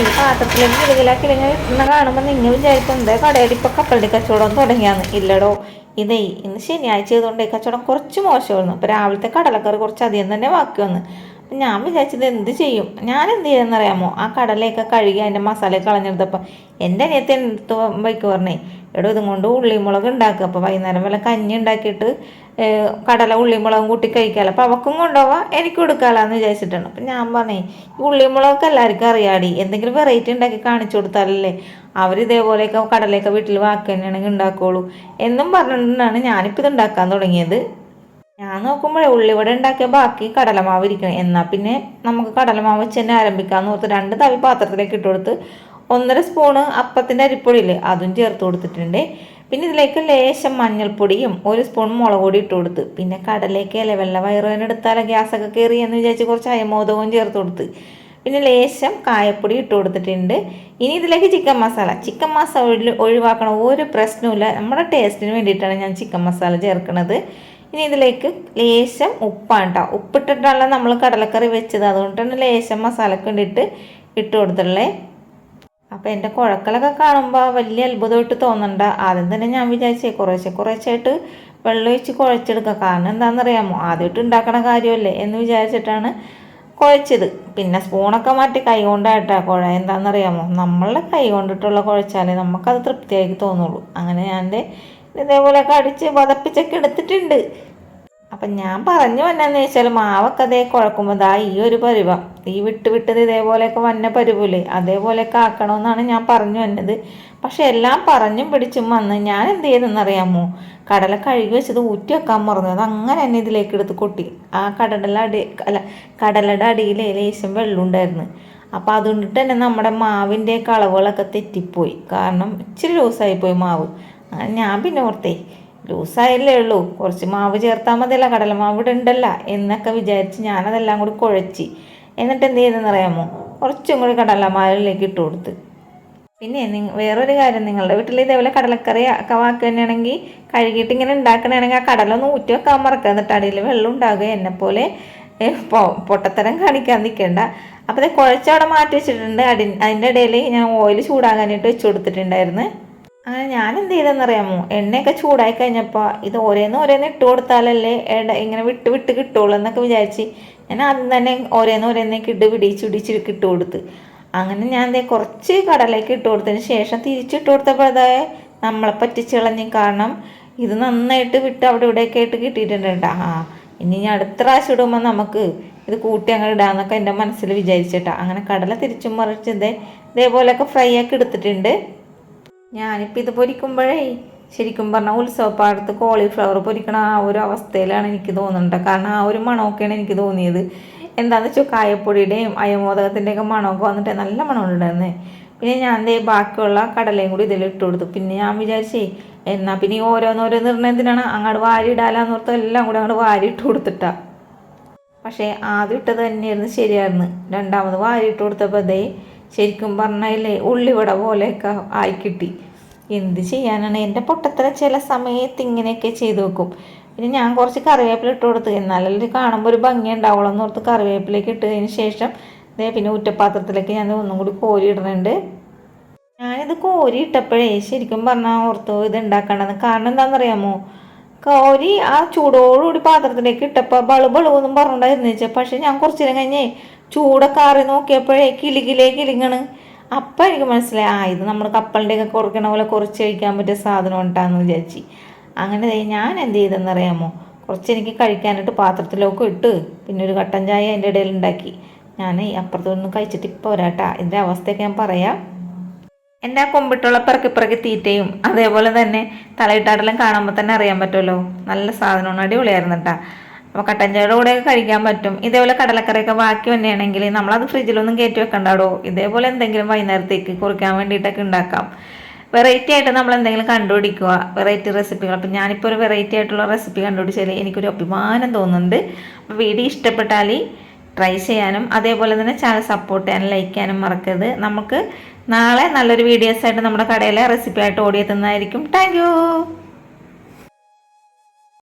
ഈ പാത്രത്തിലേക്ക് കിളികിലാക്കിളിങ്ങനെ ഇട്ടുന്ന കാണുമ്പോൾ നിങ്ങൾ വിചാരിക്കും എന്താ കടയിൽ ഇപ്പോൾ കപ്പലണ്ടി കച്ചവടം തുടങ്ങിയാന്ന്. ഇല്ലടോ, ഇതേ ഇന്ന് ശനിയാഴ്ച ചെയ്തുകൊണ്ട് കച്ചവടം കുറച്ച് മോശമായിരുന്നു. അപ്പോൾ രാവിലത്തെ കടലക്കറി കുറച്ച് അധികം തന്നെ ബാക്കി വന്ന്. അപ്പം ഞാൻ വിചാരിച്ചത് എന്ത് ചെയ്യും, ഞാൻ എന്ത് ചെയ്യുമെന്നറിയാമോ, ആ കടലയൊക്കെ കഴുകി അതിൻ്റെ മസാല കളഞ്ഞെടുത്തപ്പോൾ എൻ്റെ അനിയത്തി എടുത്ത് വയ്ക്ക് പറഞ്ഞേ, എടോ ഇതും കൊണ്ട് ഉള്ളിമുളക് ഉണ്ടാക്കുക, അപ്പോൾ വൈകുന്നേരം വല്ല കഞ്ഞി ഉണ്ടാക്കിയിട്ട് കടല ഉള്ളിമുളകും കൂട്ടി കഴിക്കാമല്ലോ, അപ്പോൾ അവക്കും കൊണ്ടുപോവാം എനിക്ക് കൊടുക്കാമല്ലോ വിചാരിച്ചിട്ടാണ്. അപ്പം ഞാൻ പറഞ്ഞേ, ഈ ഉള്ളിമുളകൊക്കെ എല്ലാവർക്കും അറിയാടി, എന്തെങ്കിലും വെറൈറ്റി ഉണ്ടാക്കി കാണിച്ചു കൊടുത്താലല്ലേ അവർ ഇതേപോലെയൊക്കെ കടലയൊക്കെ വീട്ടിൽ വാക്ക് തന്നെയാണെങ്കിൽ ഉണ്ടാക്കുകയുള്ളൂ എന്നും പറഞ്ഞിട്ടാണ് ഞാനിപ്പോൾ ഇത് ഉണ്ടാക്കാൻ തുടങ്ങിയത്. ഞാൻ നോക്കുമ്പോഴേ ഉള്ളിവട ഉണ്ടാക്കിയ ബാക്കി കടലമാവ് ഇരിക്കണം. എന്നാൽ പിന്നെ നമുക്ക് കടലമാവ് വെച്ച് തന്നെ ആരംഭിക്കാമെന്ന് ഓർത്ത് 2 തവി പാത്രത്തിലേക്ക് ഇട്ട് കൊടുത്ത് 1.5 സ്പൂണ് അപ്പത്തിൻ്റെ അരിപ്പൊടിയില്ലേ അതും ചേർത്ത് കൊടുത്തിട്ടുണ്ട്. പിന്നെ ഇതിലേക്ക് ലേശം മഞ്ഞൾപ്പൊടിയും 1 സ്പൂൺ മുളക് പൊടി ഇട്ട് കൊടുത്ത്, പിന്നെ കടലേക്ക് വെള്ള വയറുവേദന എടുത്താൽ ഗ്യാസൊക്കെ കയറി എന്ന് വിചാരിച്ച് കുറച്ച് അയമോദകവും ചേർത്ത് കൊടുത്ത്, പിന്നെ ലേശം കായപ്പൊടി ഇട്ട് കൊടുത്തിട്ടുണ്ട്. ഇനി ഇതിലേക്ക് ചിക്കൻ മസാല ഒഴിവാക്കണ ഒരു പ്രശ്നവുമില്ല, നമ്മുടെ ടേസ്റ്റിന് വേണ്ടിയിട്ടാണ് ഞാൻ ചിക്കൻ മസാല ചേർക്കുന്നത്. ഇനി ഇതിലേക്ക് ലേശം ഉപ്പാണ് കേട്ടോ, ഉപ്പിട്ടിട്ടാണല്ലോ നമ്മൾ കടലക്കറി വെച്ചത്, അതുകൊണ്ടാണ് ലേശം മസാലക്ക് വേണ്ടിയിട്ട് ഇട്ട് കൊടുത്തുള്ളേ. അപ്പോൾ എൻ്റെ കുഴക്കലൊക്കെ കാണുമ്പോൾ വലിയ അത്ഭുതമായിട്ട് തോന്നണ്ട. ആദ്യം തന്നെ ഞാൻ വിചാരിച്ചേ കുറേശ്ശായിട്ട് വെള്ളം ഒഴിച്ച് കുഴച്ചെടുക്കുക, കാരണം എന്താണെന്നറിയാമോ, ആദ്യമായിട്ട് ഉണ്ടാക്കണ കാര്യമല്ലേ എന്ന് വിചാരിച്ചിട്ടാണ് കുഴച്ചത്. പിന്നെ സ്പൂണൊക്കെ മാറ്റി കൈ കൊണ്ടായിട്ടാ കുഴ, എന്താണെന്നറിയാമോ, നമ്മളുടെ കൈ കൊണ്ടിട്ടുള്ള കുഴച്ചാലേ നമുക്കത് തൃപ്തിയായി തോന്നുള്ളൂ. അങ്ങനെ ഞാൻ ഇതേപോലെയൊക്കെ അടിച്ച് പതപ്പിച്ചൊക്കെ എടുത്തിട്ടുണ്ട്. അപ്പം ഞാൻ പറഞ്ഞു വന്നെന്ന് വെച്ചാൽ മാവൊക്കെ അതേ കുഴക്കുമ്പോൾ ഈ ഒരു പരുവം, ഈ വിട്ടത് ഇതേപോലെയൊക്കെ വന്ന പരുവില്ലേ അതേപോലെയൊക്കെ ആക്കണമെന്നാണ് ഞാൻ പറഞ്ഞു വന്നത്. പക്ഷെ എല്ലാം പറഞ്ഞും പിടിച്ചും വന്ന് ഞാൻ എന്ത് ചെയ്തെന്നറിയാമോ, കടല കഴുകി വെച്ചത് ഊറ്റി വെക്കാൻ മറന്നു, അത് അങ്ങനെ തന്നെ ഇതിലേക്ക് എടുത്ത് കൊട്ടി. ആ കടലയുടെ അടിയിൽ ലേശം വെള്ളമുണ്ടായിരുന്നു. അപ്പോൾ അതുകൊണ്ടിട്ട് തന്നെ നമ്മുടെ മാവിൻ്റെ അളവുകളൊക്കെ തെറ്റിപ്പോയി, കാരണം ഇച്ചിരി ലൂസായിപ്പോയി മാവ്. അങ്ങനെ ഞാൻ പിന്നെ ഓർത്തേ ലൂസായല്ലേ ഉള്ളൂ, കുറച്ച് മാവ് ചേർത്താൽ മതിയല്ല, കടലമാവ് ഇവിടെ ഉണ്ടല്ല എന്നൊക്കെ വിചാരിച്ച് ഞാനതെല്ലാം കൂടി കുഴച്ച്, എന്നിട്ട് എന്ത് ചെയ്തെന്നറിയാമോ, കുറച്ചും കൂടി കടലമാവിലേക്ക് ഇട്ട് കൊടുത്ത്. പിന്നെ വേറൊരു കാര്യം, നിങ്ങളുടെ വീട്ടിൽ ഇതേപോലെ കടലക്കറി ഒക്കെ വാക്കുക തന്നെയാണെങ്കിൽ കഴുകിയിട്ട് ഇങ്ങനെ ഉണ്ടാക്കണമെങ്കിൽ ആ കടലൊന്ന് ഊറ്റി വെക്കാൻ മറക്കുക, എന്നിട്ട് അടിയിൽ വെള്ളം ഉണ്ടാകുക, എന്നെപ്പോലെ പൊട്ടത്തരം കാണിക്കാൻ നിൽക്കേണ്ട. അപ്പോൾ അത് കുഴച്ചവിടെ മാറ്റി വെച്ചിട്ടുണ്ട്. അതിൻ്റെ ഇടയിൽ ഞാൻ ഓയിൽ ചൂടാകാനായിട്ട് വെച്ച് കൊടുത്തിട്ടുണ്ടായിരുന്നു. അങ്ങനെ ഞാൻ എന്ത് ചെയ്തെന്നറിയാമോ, എണ്ണയൊക്കെ ചൂടായി കഴിഞ്ഞപ്പോൾ ഇത് ഓരോന്ന് ഇട്ട് കൊടുത്താലല്ലേ ഇങ്ങനെ വിട്ട് കിട്ടുള്ളൂ എന്നൊക്കെ വിചാരിച്ച് ഞാൻ ആദ്യം തന്നെ ഓരോന്നേക്ക് പിടിച്ചിട്ട് ഇട്ട് കൊടുത്ത്. അങ്ങനെ ഞാൻ കുറച്ച് കടലേക്ക് ഇട്ട് കൊടുത്തതിന് ശേഷം തിരിച്ചിട്ട് കൊടുത്തപ്പോൾ നമ്മളെ പറ്റിച്ച് കളഞ്ഞ്, കാരണം ഇത് നന്നായിട്ട് വിട്ട് അവിടെ ഇവിടെയൊക്കെ ആയിട്ട് കിട്ടിയിട്ടുണ്ട് കേട്ടോ. ഇനി ഞാൻ അടുത്ത പ്രാവശ്യം ഇടുമ്പോൾ നമുക്ക് ഇത് കൂട്ടി അങ്ങനെ ഇടാമെന്നൊക്കെ എൻ്റെ മനസ്സിൽ വിചാരിച്ചിട്ടാ. അങ്ങനെ കടല തിരിച്ചും മറിച്ച് ഇതേപോലെയൊക്കെ ഫ്രൈ ആക്കി എടുത്തിട്ടുണ്ട്. ഞാനിപ്പോൾ ഇത് പൊരിക്കുമ്പോഴേ ശരിക്കും പറഞ്ഞാൽ ഉത്സവപ്പാടത്ത് കോളിഫ്ലവർ പൊരിക്കണ ആ ഒരു അവസ്ഥയിലാണ് എനിക്ക് തോന്നുന്നുണ്ട്, കാരണം ആ ഒരു മണമൊക്കെയാണ് എനിക്ക് തോന്നിയത്. എന്താണെന്ന് വെച്ചാൽ കായപ്പൊടിയുടെയും അയമോദകത്തിൻ്റെയൊക്കെ മണമൊക്കെ വന്നിട്ട് നല്ല മണമുണ്ടായിരുന്നേ. പിന്നെ ഞാൻ ബാക്കിയുള്ള കടലയും കൂടി ഇതിലിട്ട് കൊടുത്തു. പിന്നെ ഞാൻ വിചാരിച്ചേ എന്നാൽ പിന്നെ ഓരോന്നോരോന്ന് എന്തിനാണ് അങ്ങോട്ട് വാരി ഇടാലാന്ന് ഓർത്ത് എല്ലാം കൂടെ അങ്ങോട്ട് വാരി ഇട്ട് കൊടുത്തിട്ടാ. പക്ഷേ ആദ്യം ഇട്ടത് തന്നെയായിരുന്നു ശരിയായിരുന്നു, രണ്ടാമത് വാരി ഇട്ട് കൊടുത്തപ്പോൾ ശരിക്കും പറഞ്ഞാലേ ഉള്ളിവട പോലെയൊക്കെ ആയിക്കിട്ടി. എന്ത് ചെയ്യാനാണ്, എൻ്റെ പൊട്ടത്തരം ചില സമയത്ത് ഇങ്ങനെയൊക്കെ ചെയ്ത് വെക്കും. പിന്നെ ഞാൻ കുറച്ച് കറിവേപ്പില ഇട്ട് കൊടുത്ത്, എന്നാലും കാണുമ്പോൾ ഒരു ഭംഗി ഉണ്ടാവുള്ളൂ എന്ന് ഓർത്ത് കറിവേപ്പിലേക്ക് ഇട്ടതിന് ശേഷം പിന്നെ ഊറ്റപ്പാത്രത്തിലേക്ക് ഞാൻ ഒന്നും കൂടി കോരി ഇടുന്നുണ്ട്. ഞാനിത് കോരി ഇട്ടപ്പോഴേ ശരിക്കും പറഞ്ഞാൽ ഓർത്തു ഇത് ഉണ്ടാക്കേണ്ടത്, കാരണം എന്താണെന്നറിയാമോ, കോരി ആ ചൂടോടുകൂടി പാത്രത്തിലേക്ക് ഇട്ടപ്പോൾ ബളുബളുവെന്നും പറഞ്ഞിട്ടുണ്ടായിരുന്നു വെച്ചാൽ. പക്ഷേ ഞാൻ കുറച്ച് നേരം കഴിഞ്ഞേ ചൂടൊക്കെ ആറി നോക്കിയപ്പോഴേ കിളിങ്ങണ്. അപ്പം എനിക്ക് മനസ്സിലായി ഇത് നമ്മൾ കപ്പലിൻ്റെയൊക്കെ കുറയ്ക്കണ പോലെ കുറച്ച് കഴിക്കാൻ പറ്റിയ സാധനം ഉണ്ടാന്ന് വിചാരിച്ച്. അങ്ങനെ ഞാൻ എന്ത് ചെയ്തെന്നറിയാമോ, കുറച്ച് എനിക്ക് കഴിക്കാനായിട്ട് പാത്രത്തിലൊക്കെ ഇട്ട് പിന്നെ ഒരു കട്ടൻ ചായ അതിൻ്റെ ഇടയിൽ ഉണ്ടാക്കി. ഞാൻ അപ്പുറത്തൊന്നും കഴിച്ചിട്ട് ഇപ്പോൾ വരാട്ടാ, ഇതിൻ്റെ അവസ്ഥയൊക്കെ ഞാൻ പറയാം. എൻ്റെ ആ കൊമ്പിട്ടുള്ള പിറക്കി തീറ്റയും അതേപോലെ തന്നെ തലയിട്ടാടെല്ലാം കാണുമ്പോൾ തന്നെ അറിയാൻ പറ്റുമല്ലോ, നല്ല സാധനമാണ്, അടിപൊളിയായിരുന്നു കേട്ടോ. അപ്പോൾ കട്ടൻ ചായയുടെ കൂടെയൊക്കെ കഴിക്കാൻ പറ്റും. ഇതേപോലെ കടലക്കറിയൊക്കെ ബാക്കി തന്നെയാണെങ്കിൽ നമ്മളത് ഫ്രിഡ്ജിലൊന്നും കയറ്റി വെക്കണ്ടാടോ, ഇതേപോലെ എന്തെങ്കിലും വൈകുന്നേരത്തേക്ക് കുറിക്കാൻ വേണ്ടിയിട്ടൊക്കെ ഉണ്ടാക്കാം. വെറൈറ്റി ആയിട്ട് നമ്മൾ എന്തെങ്കിലും കണ്ടുപിടിക്കുക, വെറൈറ്റി റെസിപ്പികൾ. അപ്പം ഞാനിപ്പോൾ ഒരു വെറൈറ്റി ആയിട്ടുള്ള റെസിപ്പി കണ്ടുപിടിച്ചാൽ എനിക്കൊരു അഭിമാനം തോന്നുന്നുണ്ട്. അപ്പോൾ വീഡിയോ ഇഷ്ടപ്പെട്ടാൽ ട്രൈ ചെയ്യാനും അതേപോലെ തന്നെ ചാനൽ സപ്പോർട്ട് ചെയ്യാനും ലൈക്ക് ചെയ്യാനും മറക്കരുത്. നമുക്ക് നാളെ നല്ലൊരു വീഡിയോസായിട്ട് നമ്മുടെ കടയിലെ റെസിപ്പി ആയിട്ട് ഓടിയെത്തുന്നതായിരിക്കും. Thank you.